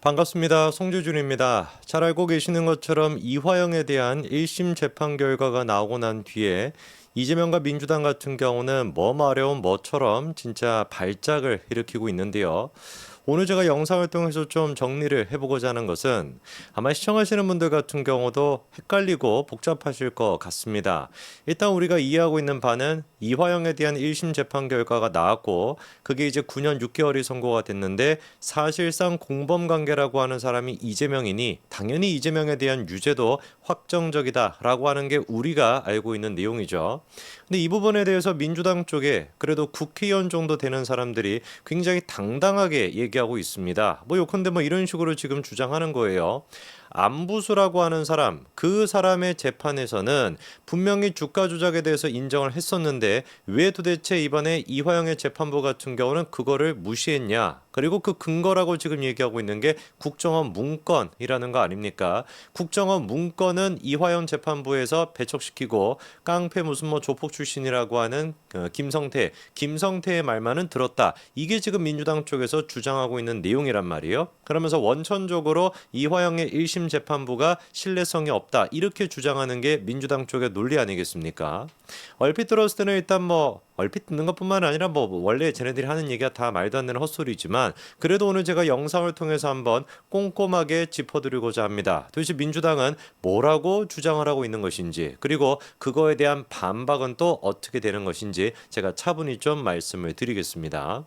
반갑습니다. 송주준입니다. 잘 알고 계시는 것처럼 이화영에 대한 1심 재판 결과가 나오고 난 뒤에 이재명과 민주당 같은 경우는 뭐 마려운 뭐처럼 진짜 발작을 일으키고 있는데요. 오늘 제가 영상을 통해서 좀 정리를 해보고자 하는 것은 아마 시청하시는 분들 같은 경우도 헷갈리고 복잡하실 것 같습니다. 일단 우리가 이해하고 있는 바는 이화영에 대한 1심 재판 결과가 나왔고 그게 이제 9년 6개월이 선고가 됐는데 사실상 공범관계라고 하는 사람이 이재명이니 당연히 이재명에 대한 유죄도 확정적이다라고 하는 게 우리가 알고 있는 내용이죠. 근데 이 부분에 대해서 민주당 쪽에 그래도 국회의원 정도 되는 사람들이 굉장히 당당하게 얘기하고 있습니다. 뭐 요컨대 뭐 이런 식으로 지금 주장하는 거예요. 안부수라고 하는 사람, 그 사람의 재판에서는 분명히 주가 조작에 대해서 인정을 했었는데 왜 도대체 이번에 이화영의 재판부 같은 경우는 그거를 무시했냐? 그리고 그 근거라고 지금 얘기하고 있는 게 국정원 문건이라는 거 아닙니까? 국정원 문건은 이화영 재판부에서 배척시키고 깡패 무슨 뭐 조폭 출신이라고 하는 김성태의 말만은 들었다. 이게 지금 민주당 쪽에서 주장하고 있는 내용이란 말이에요. 그러면서 원천적으로 이화영의 1심 재판부가 신뢰성이 없다. 이렇게 주장하는 게 민주당 쪽의 논리 아니겠습니까? 얼핏 들었을 때는 일단 뭐 얼핏 듣는 것뿐만 아니라 뭐 원래 쟤네들이 하는 얘기가 다 말도 안 되는 헛소리지만 그래도 오늘 제가 영상을 통해서 한번 꼼꼼하게 짚어드리고자 합니다. 도대체 민주당은 뭐라고 주장을 하고 있는 것인지 그리고 그거에 대한 반박은 또 어떻게 되는 것인지 제가 차분히 좀 말씀을 드리겠습니다.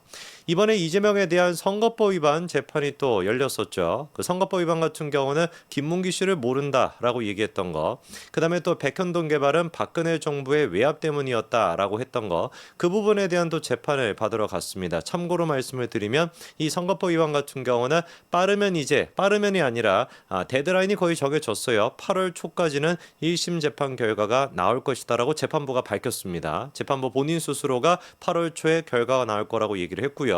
이번에 이재명에 대한 선거법 위반 재판이 또 열렸었죠. 그 선거법 위반 같은 경우는 김문기 씨를 모른다라고 얘기했던 거, 그 다음에 또 백현동 개발은 박근혜 정부의 외압 때문이었다라고 했던 거, 그 부분에 대한 또 재판을 받으러 갔습니다. 참고로 말씀을 드리면 이 선거법 위반 같은 경우는 빠르면이 아니라 데드라인이 거의 정해졌어요. 8월 초까지는 1심 재판 결과가 나올 것이다라고 재판부가 밝혔습니다. 재판부 본인 스스로가 8월 초에 결과가 나올 거라고 얘기를 했고요.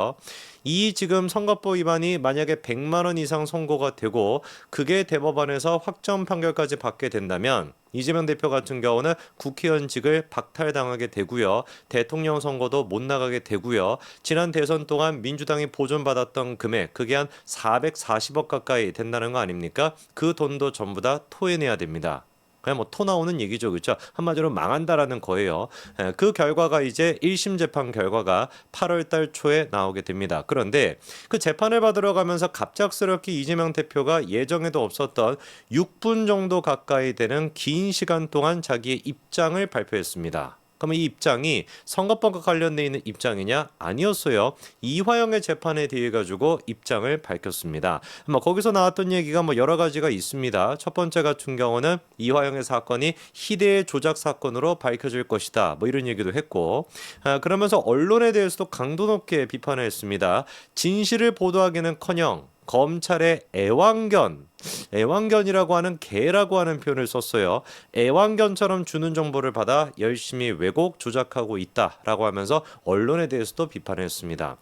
이 지금 선거법 위반이 만약에 100만 원 이상 선고가 되고 그게 대법원에서 확정 판결까지 받게 된다면 이재명 대표 같은 경우는 국회의원직을 박탈당하게 되고요. 대통령 선거도 못 나가게 되고요. 지난 대선 동안 민주당이 보존받았던 금액 그게 한 440억 가까이 된다는 거 아닙니까? 그 돈도 전부 다 토해내야 됩니다. 그냥 뭐 토 나오는 얘기죠. 그렇죠? 한마디로 망한다라는 거예요. 그 결과가 이제 1심 재판 결과가 8월 달 초에 나오게 됩니다. 그런데 그 재판을 받으러 가면서 갑작스럽게 이재명 대표가 예정에도 없었던 6분 정도 가까이 되는 긴 시간 동안 자기의 입장을 발표했습니다. 그러면 이 입장이 선거법과 관련돼 있는 입장이냐? 아니었어요. 이화영의 재판에 대해 가지고 입장을 밝혔습니다. 뭐 거기서 나왔던 얘기가 뭐 여러 가지가 있습니다. 첫 번째 같은 경우는 이화영의 사건이 희대의 조작 사건으로 밝혀질 것이다. 뭐 이런 얘기도 했고, 그러면서 언론에 대해서도 강도 높게 비판을 했습니다. 진실을 보도하기는커녕 검찰의 애완견이라고 하는 개라고 하는 표현을 썼어요. 애완견처럼 주는 정보를 받아 열심히 왜곡 조작하고 있다라고 하면서 언론에 대해서도 비판을 했습니다.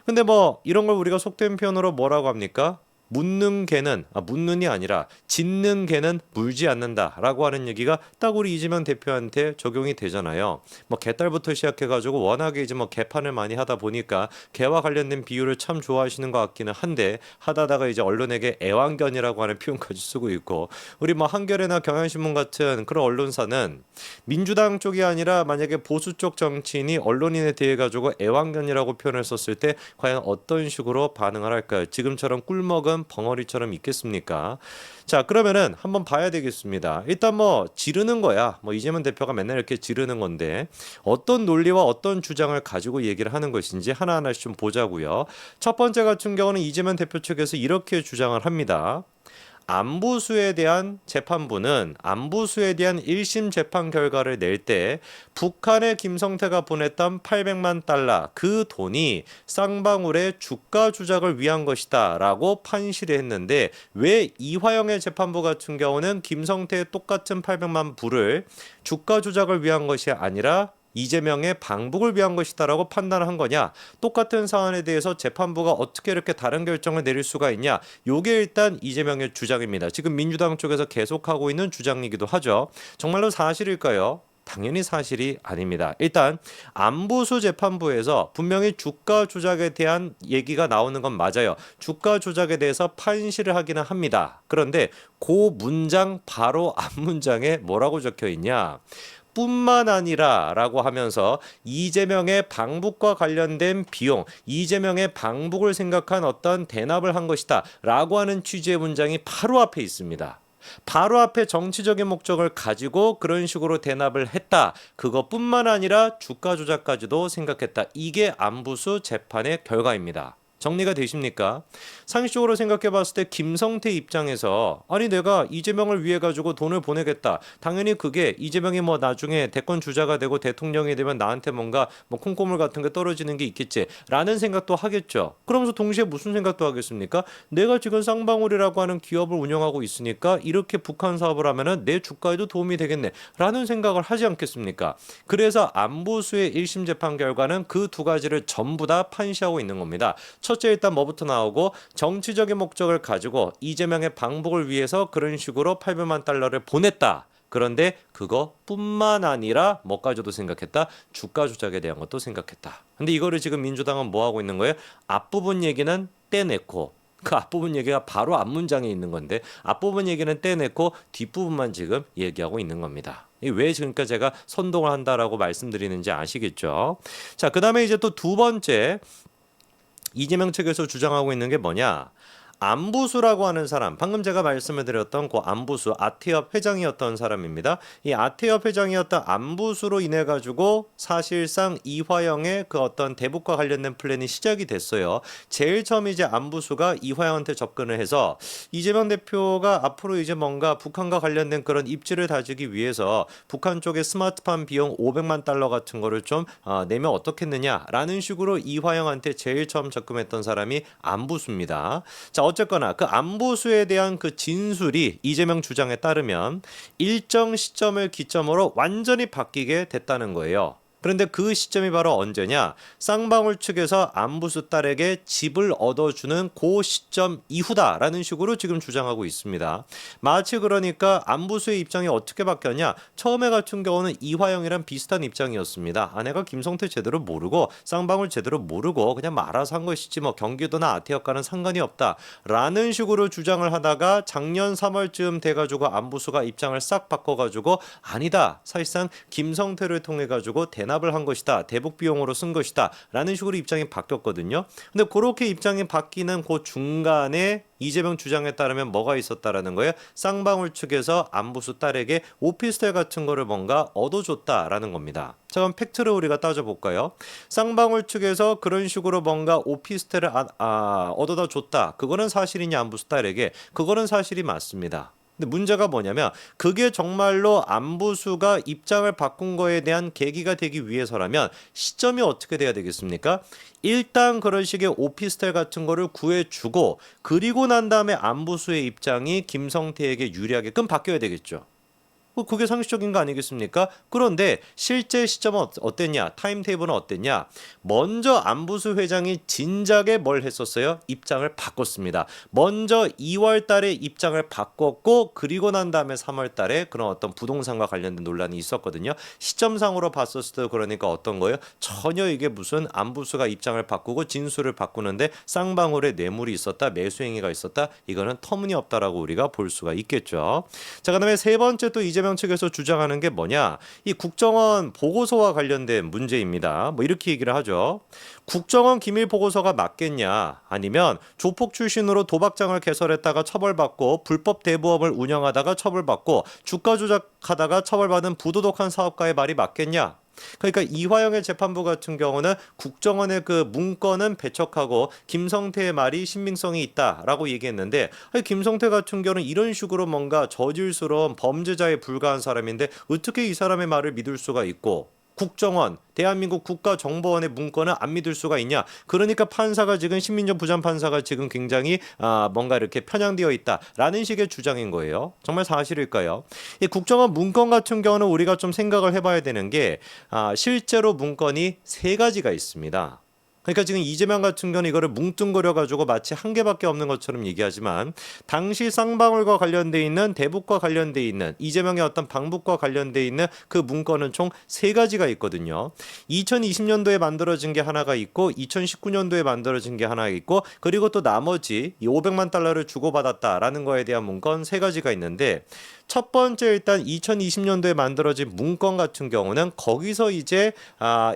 근데 뭐 이런 걸 우리가 속된 표현으로 뭐라고 합니까? 묻는이 아니라 짖는 개는 물지 않는다라고 하는 얘기가 딱 우리 이재명 대표한테 적용이 되잖아요. 뭐 개딸부터 시작해가지고 워낙에 이제 뭐 개판을 많이 하다 보니까 개와 관련된 비유를 참 좋아하시는 것 같기는 한데 하다가 이제 언론에게 애완견이라고 하는 표현까지 쓰고 있고 우리 뭐 한겨레나 경향신문 같은 그런 언론사는 민주당 쪽이 아니라 만약에 보수 쪽 정치인이 언론인에 대해 가지고 애완견이라고 표현을 썼을 때 과연 어떤 식으로 반응을 할까요? 지금처럼 꿀먹은 벙어리처럼 있겠습니까? 자, 그러면은 한번 봐야 되겠습니다. 일단 뭐 지르는 거야. 뭐 이재명 대표가 맨날 이렇게 지르는 건데 어떤 논리와 어떤 주장을 가지고 얘기를 하는 것인지 하나하나씩 좀 보자고요. 첫 번째 같은 경우는 이재명 대표 측에서 이렇게 주장을 합니다. 안부수에 대한 재판부는 안부수에 대한 1심 재판 결과를 낼 때 북한의 김성태가 보냈던 800만 달러 그 돈이 쌍방울의 주가 조작을 위한 것이다 라고 판시를 했는데 왜 이화영의 재판부 같은 경우는 김성태의 똑같은 800만 불을 주가 조작을 위한 것이 아니라 이재명의 방북을 위한 것이다라고 판단을 한 거냐? 똑같은 사안에 대해서 재판부가 어떻게 이렇게 다른 결정을 내릴 수가 있냐? 요게 일단 이재명의 주장입니다. 지금 민주당 쪽에서 계속하고 있는 주장이기도 하죠. 정말로 사실일까요? 당연히 사실이 아닙니다. 일단 안보수 재판부에서 분명히 주가 조작에 대한 얘기가 나오는 건 맞아요. 주가 조작에 대해서 판시를 하기는 합니다. 그런데 그 문장 바로 앞문장에 뭐라고 적혀 있냐? 뿐만 아니라 라고 하면서 이재명의 방북과 관련된 비용, 이재명의 방북을 생각한 어떤 대납을 한 것이다 라고 하는 취지의 문장이 바로 앞에 있습니다. 바로 앞에 정치적인 목적을 가지고 그런 식으로 대납을 했다. 그것뿐만 아니라 주가 조작까지도 생각했다. 이게 안부수 재판의 결과입니다. 정리가 되십니까? 상식적으로 생각해 봤을 때 김성태 입장에서 아니 내가 이재명을 위해 가지고 돈을 보내겠다. 당연히 그게 이재명이 뭐 나중에 대권 주자가 되고 대통령이 되면 나한테 뭔가 뭐 콩고물 같은 게 떨어지는 게 있겠지라는 생각도 하겠죠. 그러면서 동시에 무슨 생각도 하겠습니까? 내가 지금 쌍방울이라고 하는 기업을 운영하고 있으니까 이렇게 북한 사업을 하면은 내 주가에도 도움이 되겠네라는 생각을 하지 않겠습니까? 그래서 안보수의 1심 재판 결과는 그 두 가지를 전부 다 판시하고 있는 겁니다. 첫째 일단 뭐부터 나오고 정치적인 목적을 가지고 이재명의 방북을 위해서 그런 식으로 800만 달러를 보냈다. 그런데 그거뿐만 아니라 뭐까지도 생각했다. 주가 조작에 대한 것도 생각했다. 근데 이거를 지금 민주당은 뭐 하고 있는 거예요? 앞부분 얘기는 떼내고 그 앞부분 얘기가 바로 앞문장에 있는 건데 앞부분 얘기는 떼내고 뒷부분만 지금 얘기하고 있는 겁니다. 왜 지금까지 제가 선동을 한다라고 말씀드리는지 아시겠죠? 자, 그다음에 이제 또 두 번째 이재명 측에서 주장하고 있는 게 뭐냐? 안부수라고 하는 사람, 방금 제가 말씀을 드렸던 그 안부수, 아태협 회장이었던 사람입니다. 이 아태협 회장이었던 안부수로 인해 가지고 사실상 이화영의 그 어떤 대북과 관련된 플랜이 시작이 됐어요. 제일 처음 이제 안부수가 이화영한테 접근을 해서 이재명 대표가 앞으로 이제 뭔가 북한과 관련된 그런 입지를 다지기 위해서 북한 쪽에 스마트폰 비용 500만 달러 같은 거를 좀 내면 어떻겠느냐라는 식으로 이화영한테 제일 처음 접근했던 사람이 안부수입니다. 자, 어쨌거나 그 안보수에 대한 그 진술이 이재명 주장에 따르면 일정 시점을 기점으로 완전히 바뀌게 됐다는 거예요. 그런데 그 시점이 바로 언제냐? 쌍방울 측에서 안부수 딸에게 집을 얻어주는 그 시점 이후다라는 식으로 지금 주장하고 있습니다. 마치 그러니까 안부수의 입장이 어떻게 바뀌었냐? 처음에 같은 경우는 이화영이랑 비슷한 입장이었습니다. 아내가 김성태 제대로 모르고 쌍방울 제대로 모르고 그냥 말아서 한 것이지 뭐 경기도나 아태역과는 상관이 없다라는 식으로 주장을 하다가 작년 3월쯤 돼가지고 안부수가 입장을 싹 바꿔가지고 아니다. 사실상 김성태를 통해가지고 대납을 한 것이다. 대북 비용으로 쓴 것이다. 라는 식으로 입장이 바뀌었거든요. 근데 그렇게 입장이 바뀌는 그 중간에 이재명 주장에 따르면 뭐가 있었다라는 거예요? 쌍방울 측에서 안부수 딸에게 오피스텔 같은 거를 뭔가 얻어줬다라는 겁니다. 자, 그럼 팩트를 우리가 따져볼까요? 쌍방울 측에서 그런 식으로 뭔가 오피스텔을 얻어다 줬다. 그거는 사실이냐 안부수 딸에게? 그거는 사실이 맞습니다. 근데 문제가 뭐냐면 그게 정말로 안부수가 입장을 바꾼 거에 대한 계기가 되기 위해서라면 시점이 어떻게 돼야 되겠습니까? 일단 그런 식의 오피스텔 같은 거를 구해주고 그리고 난 다음에 안부수의 입장이 김성태에게 유리하게끔 바뀌어야 되겠죠. 그게 상식적인 거 아니겠습니까? 그런데 실제 시점은 어땠냐? 타임테이블은 어땠냐? 먼저 안부수 회장이 진작에 뭘 했었어요? 입장을 바꿨습니다. 먼저 2월 달에 입장을 바꿨고 그리고 난 다음에 3월 달에 그런 어떤 부동산과 관련된 논란이 있었거든요. 시점상으로 봤었을 때 그러니까 어떤 거예요? 전혀 이게 무슨 안부수가 입장을 바꾸고 진술을 바꾸는데 쌍방울에 뇌물이 있었다, 매수행위가 있었다. 이거는 터무니없다라고 우리가 볼 수가 있겠죠. 자, 그다음에 세 번째 또 이재명 측에서 주장하는 게 뭐냐? 이 국정원 보고서와 관련된 문제입니다. 뭐 이렇게 얘기를 하죠. 국정원 기밀 보고서가 맞겠냐? 아니면 조폭 출신으로 도박장을 개설했다가 처벌받고 불법 대부업을 운영하다가 처벌받고 주가 조작하다가 처벌받은 부도덕한 사업가의 말이 맞겠냐? 그러니까 이화영의 재판부 같은 경우는 국정원의 그 문건은 배척하고 김성태의 말이 신빙성이 있다라고 얘기했는데 김성태 같은 경우는 이런 식으로 뭔가 저질스러운 범죄자에 불과한 사람인데 어떻게 이 사람의 말을 믿을 수가 있고 국정원, 대한민국 국가정보원의 문건을 안 믿을 수가 있냐? 그러니까 판사가 지금 신민정 부장판사가 지금 굉장히 뭔가 이렇게 편향되어 있다라는 식의 주장인 거예요. 정말 사실일까요? 이 국정원 문건 같은 경우는 우리가 좀 생각을 해봐야 되는 게 실제로 문건이 세 가지가 있습니다. 그러니까 지금 이재명 같은 경우는 이거를 뭉뚱그려 가지고 마치 한 개밖에 없는 것처럼 얘기하지만 당시 쌍방울과 관련돼 있는 대북과 관련돼 있는 이재명의 어떤 방북과 관련돼 있는 그 문건은 총 세 가지가 있거든요. 2020년도에 만들어진 게 하나가 있고 2019년도에 만들어진 게 하나 있고 그리고 또 나머지 이 500만 달러를 주고받았다라는 거에 대한 문건 세 가지가 있는데 첫 번째 일단 2020년도에 만들어진 문건 같은 경우는 거기서 이제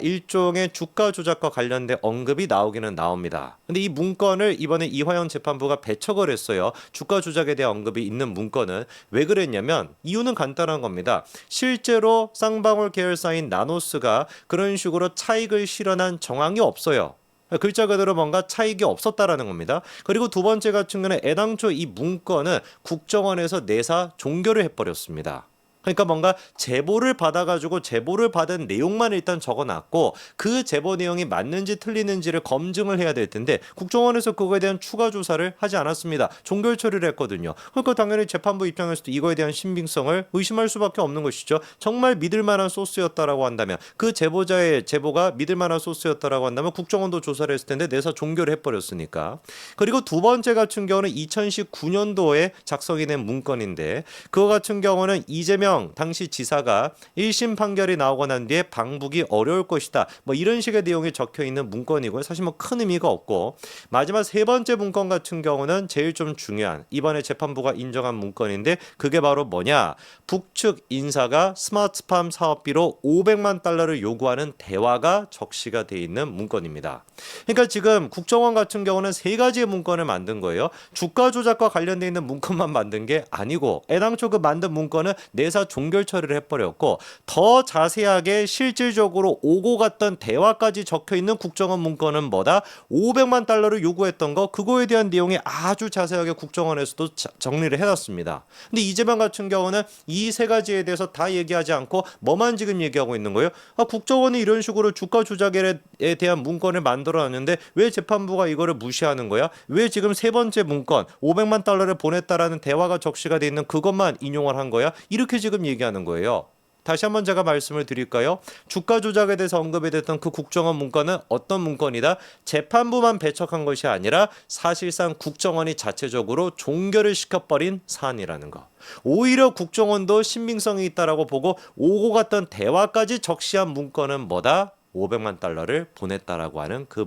일종의 주가 조작과 관련된 언급이 나오기는 나옵니다. 근데 이 문건을 이번에 이화영 재판부가 배척을 했어요. 주가 조작에 대한 언급이 있는 문건은 왜 그랬냐면 이유는 간단한 겁니다. 실제로 쌍방울 계열사인 나노스가 그런 식으로 차익을 실현한 정황이 없어요. 글자 그대로 뭔가 차익이 없었다라는 겁니다. 그리고 두 번째 같은 경우는 애당초 이 문건은 국정원에서 내사 종결을 해버렸습니다. 그러니까 뭔가 제보를 받아가지고 제보를 받은 내용만 일단 적어놨고 그 제보 내용이 맞는지 틀리는지를 검증을 해야 될 텐데 국정원에서 그거에 대한 추가 조사를 하지 않았습니다. 종결 처리를 했거든요. 그러니까 당연히 재판부 입장에서도 이거에 대한 신빙성을 의심할 수밖에 없는 것이죠. 정말 믿을 만한 소스였다라고 한다면 그 제보자의 제보가 믿을 만한 소스였다라고 한다면 국정원도 조사를 했을 텐데 내사 종결을 해버렸으니까. 그리고 두 번째 같은 경우는 2019년도에 작성이 된 문건인데 그거 같은 경우는 이재명 당시 지사가 1심 판결이 나오고 난 뒤에 방북이 어려울 것이다. 뭐 이런 식의 내용이 적혀 있는 문건이고요. 사실 뭐 큰 의미가 없고 마지막 세 번째 문건 같은 경우는 제일 좀 중요한 이번에 재판부가 인정한 문건인데 그게 바로 뭐냐? 북측 인사가 스마트팜 사업비로 500만 달러를 요구하는 대화가 적시가 돼 있는 문건입니다. 그러니까 지금 국정원 같은 경우는 세 가지의 문건을 만든 거예요. 주가 조작과 관련돼 있는 문건만 만든 게 아니고 애당초 그 만든 문건은 내사 종결 처리를 해버렸고 더 자세하게 실질적으로 오고 갔던 대화까지 적혀 있는 국정원 문건은 뭐다? 500만 달러를 요구했던 거 그거에 대한 내용이 아주 자세하게 국정원에서도 정리를 해놨습니다. 근데 이재명 같은 경우는 이 세 가지에 대해서 다 얘기하지 않고 뭐만 지금 얘기하고 있는 거예요? 국정원이 이런 식으로 주가 조작에 대한 문건을 만들어놨는데 왜 재판부가 이거를 무시하는 거야? 왜 지금 세 번째 문건 500만 달러를 보냈다라는 대화가 적시가 돼 있는 그것만 인용을 한 거야? 이렇게 지금 얘기하는 거예요. 다시 한번 제가 말씀을 드릴까요? 주가 조작에 대해서 언급이 됐던 그 국정원 문건은 어떤 문건이다? 재판부만 배척한 것이 아니라 사실상 국정원이 자체적으로 종결을 시켜버린 사안이라는 거. 오히려 국정원도 신빙성이 있다라고 보고 오고 갔던 대화까지 적시한 문건은 뭐다? 500만 달러를 보냈다라고 하는 그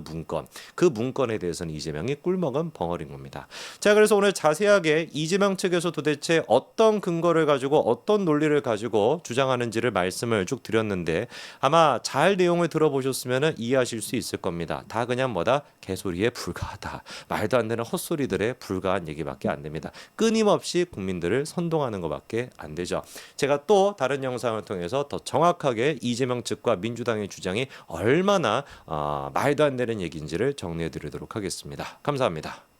문건에 대해서는 이재명이 꿀먹은 벙어리인 겁니다. 자, 그래서 오늘 자세하게 이재명 측에서 도대체 어떤 근거를 가지고 어떤 논리를 가지고 주장하는지를 말씀을 쭉 드렸는데 아마 잘 내용을 들어보셨으면 이해하실 수 있을 겁니다. 다 그냥 뭐다? 개소리에 불과하다. 말도 안 되는 헛소리들에 불과한 얘기밖에 안 됩니다. 끊임없이 국민들을 선동하는 것밖에 안 되죠. 제가 또 다른 영상을 통해서 더 정확하게 이재명 측과 민주당의 주장이 얼마나 말도 안 되는 얘기인지를 정리해 드리도록 하겠습니다. 감사합니다.